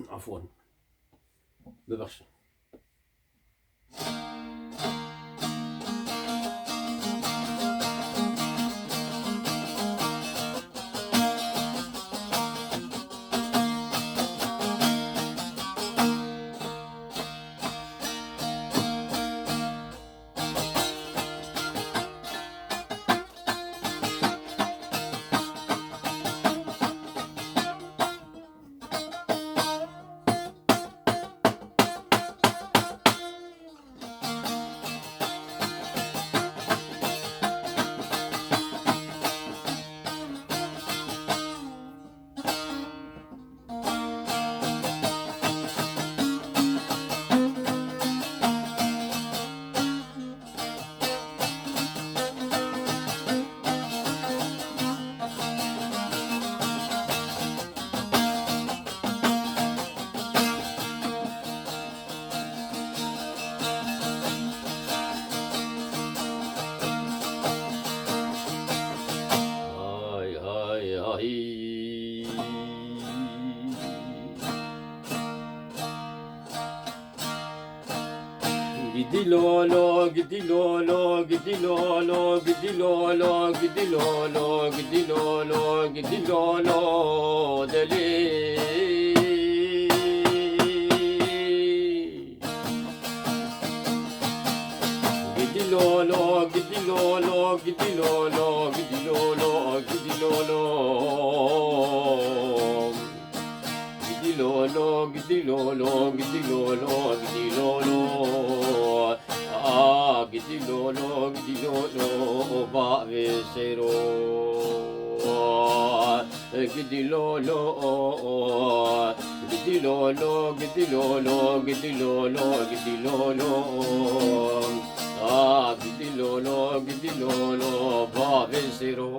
عفوا ببخشة. Gidi lolo, gidi lolo, gidi lolo, gidi lolo, gidi lolo, gidi lolo, gidi lolo, deli. Gidi lolo, gidi lolo, gidi lolo, gidi lolo, gidi lolo. Gidi lolo, gidi lolo, gidi lolo, gidi lolo. Gidi lolo, va vesero. Gidi lolo, gidi lolo, gidi lolo, gidi lolo, gidi lolo. Gidi lolo, va vesero.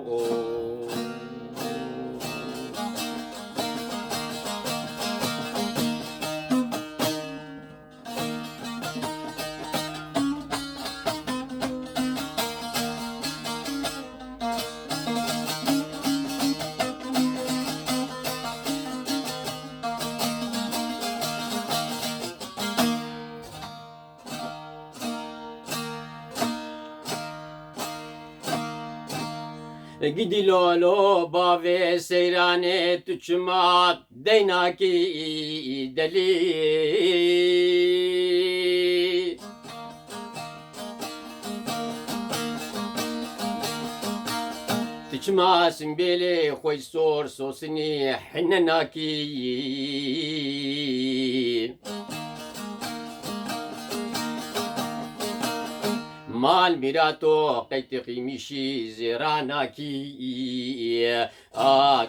Gidi lolo bave seyrane tuçma deynaki deli. Tuçmasın beli koy sor sosini hennaki. مال ميراتو قيت قيمشي زيراناكي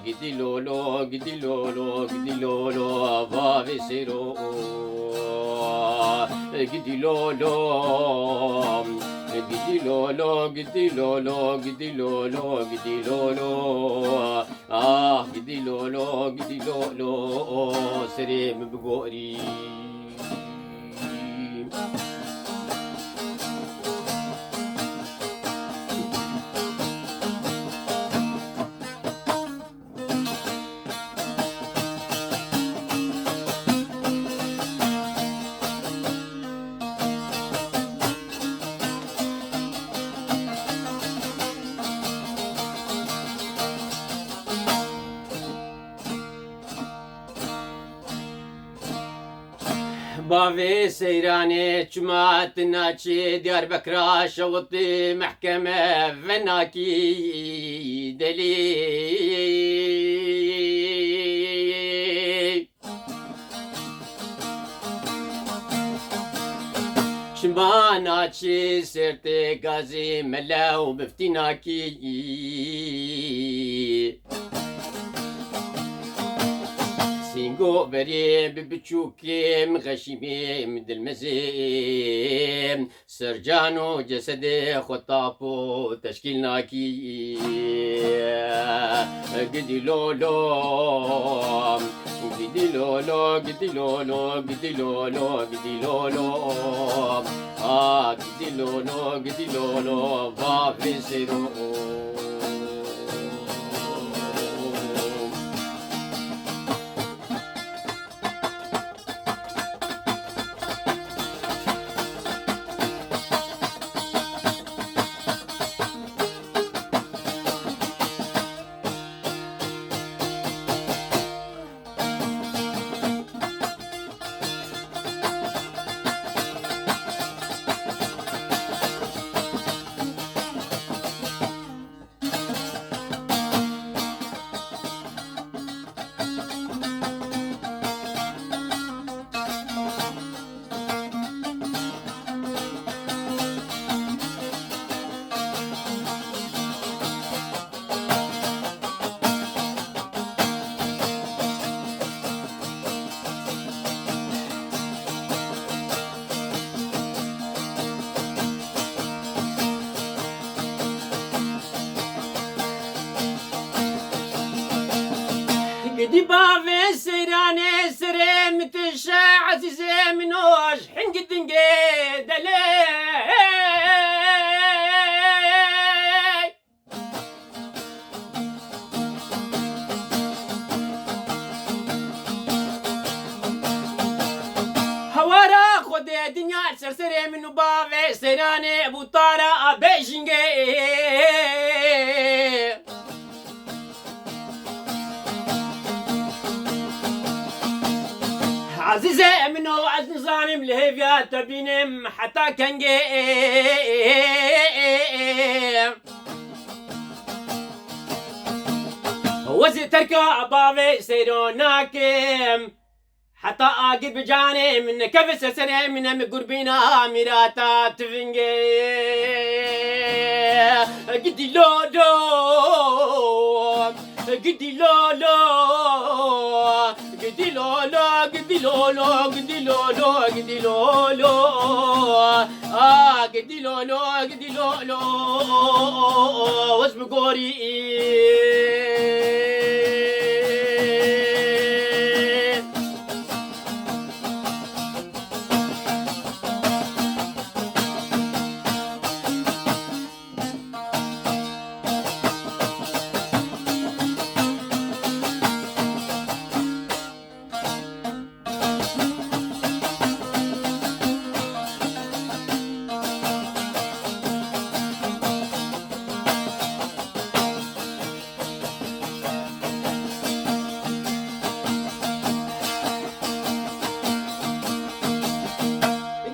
قدي لولو قدي لولو قدي لولو بابي سيرو قدي لولو قدي لولو قدي لولو قدي لولو قدي لولو قدي لولو قدي لولو سريم بقوري بافي سيراني جمعت ناتشي ديار بكرا شوطي محكمة فناكي دلي شما ناتشي سيرتي غازي ملاو بفتناكي سينغو بريم ببتشوكيم غشيميم دلمزيم سرجانو جسدي خطابو تشكيلناكي قدي لولو قدي لولو قدي لولو قدي لولو قدي لولو قدي لولو قدي لولو بافي سيرو قدي بافي سيراني سريم تشا عزيزي منوش حين قد نقيد هوارا خودي دنيا سرسري منو بافي سيراني ابو طارا بيجنجي عزيزي منو عز نظامي لهيفيا تبينم حتى كنجي وزي تركا بافي سيروناكم حتى اقي بجاني من كف سرسري من قربينا ميراتا تفنجي قدي لولو قدي لولو قدي لولو قدي لولو قدي لولو قدي لولو قدي لولو قدي لولو واسم قوري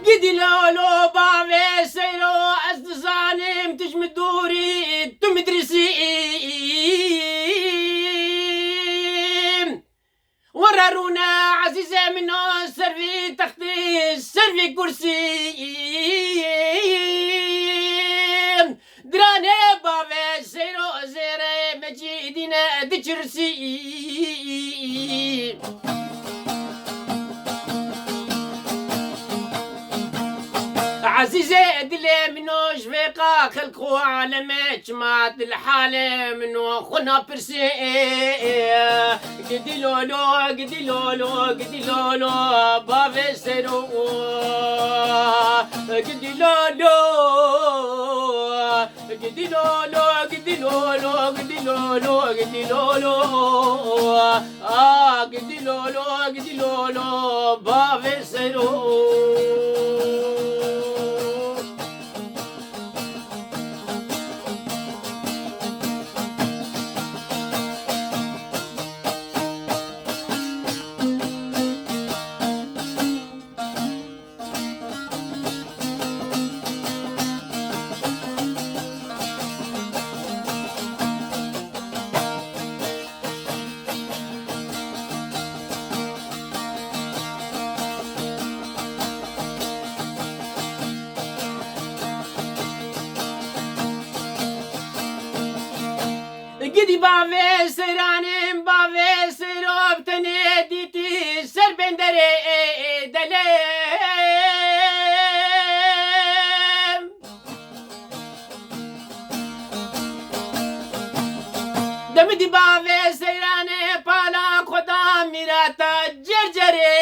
قدي لولو بافي سيرو أزدزانم تجمد دوري تمدرسيم ورارونا عزيزة منو سرفي تختي سرفي كرسي دراني بافي سيرو زيري مجيدنا تجرسي عزيزي دلي منو شفيقا خلقو عالمي جماعة الحالة منو خونا برسي قدي لولو قدي لولو قدي لولو بافي سيرو قدي لولو قدي لولو قدي لولو قدي لولو قدي لولو قدي لولو قدي لولو بافي سيرو قدي بافي سيرانم بافي سيروب تنيديتي سر بندري دليم دمدي بافي سيراني بالا خدا ميراتا جرجري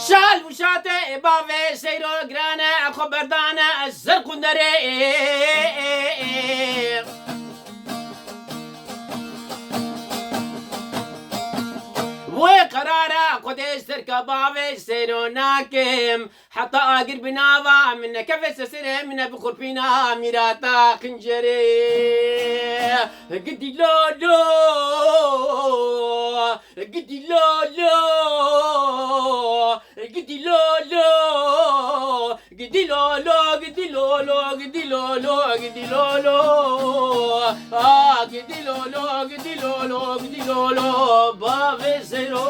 شال وشاتي بافي سيرو قرانا خبردانا الزرق ندري وقرارا قديس تركا بافي سيرو ناكم حتى اقر بنافا من كفس سيري من بخور فينا ميراتا خنجري قدي لولو قدي لولو قدي لولو قدي لولو قدي لولو قدي لولو قدي لولو قدي لولو قدي لولو قدي لولو بافي سيرو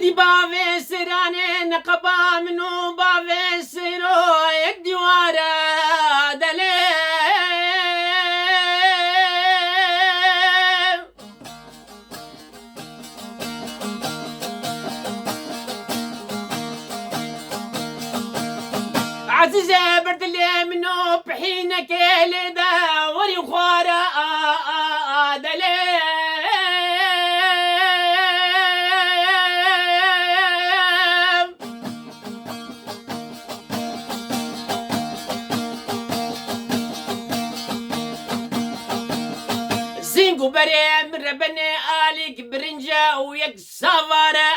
قدي بافي سراني نقبا منو بافي سرو يدي ورا دلي عزيزة برد اللي منو بحينك لدا وري خوارا دلي زينقو بري من ربني آلك برنجة ويك سافارة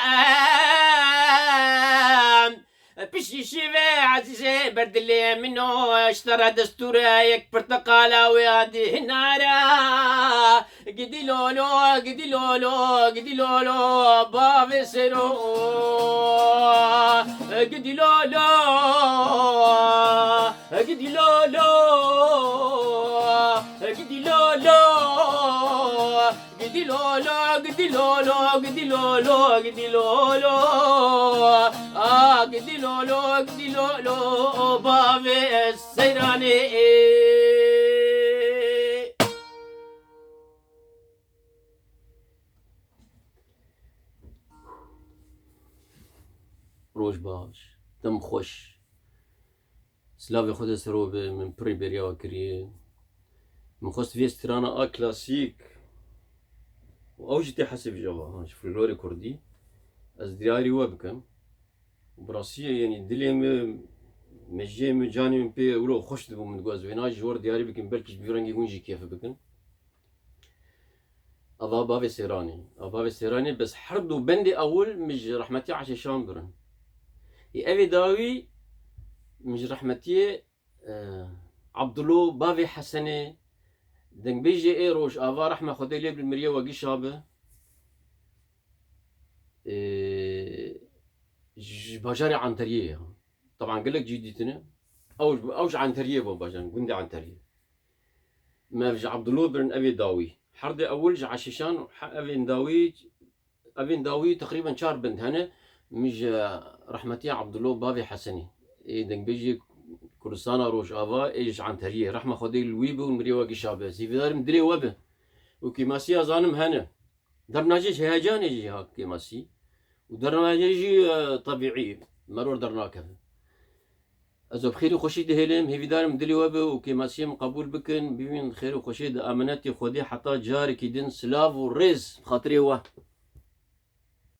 بشي شيفي عزيزي برد اللي منو اشترى دستورة يك برتقالة ويادي هنارا قدي لولو قدي لولو قدي لولو بافي سيرو قدي لولو قدي لولو قدي لولو قدي لولو قدي لولو قدي لولو قدي لولو قدي لولو قدي لولو بافي السيراني روش باش دم خوش سلافي خود سروب من بري بريا كريه من خست في استرانا كلاسيك واوجتي حسب جوا شوف اللوري كردي از دياري وبكم براسية يعني دلي مجي مجاني من بي ولو خوش دبو من جواز ويناج جور دياري بكن بلكش بيرنجي ونجي كيف بكن أضا بابي سيراني بس حردو بندي أول مش رحمتي عشان شامبرن أبي داوي مش رحمتي عبدالله بابي حسني دنگ بيجي ايروش آفا رحمة خدي لي بالمريا وقي شابه باجاري عنتريه طبعا قال لك جديتنا اوج عنتريه باجان قندي عنتريه ما بجي عبد الله بن ابي داوي حردي اول جا عشيشان ابي داوي تقريبا شهر بنت هنا مش رحمتي عبد الله بابي حسني دنگ بيجي كردستان روش آفا ايش عنتريه رحمة خدي الويبه والمريا وقي شابه سيفدار مدري وبه وكيماسي ظانم هنا درناجيش هيجان يجي هاك كيماسي ودرناجي طبيعي مرور درناكه ازو بخير وخشي دهلم هي دار مدلي وبه وكيماسيم قبول بكن بمن خير وخشي امانتي خدي حتى جاري كيدن سلاف وريز خاطري هو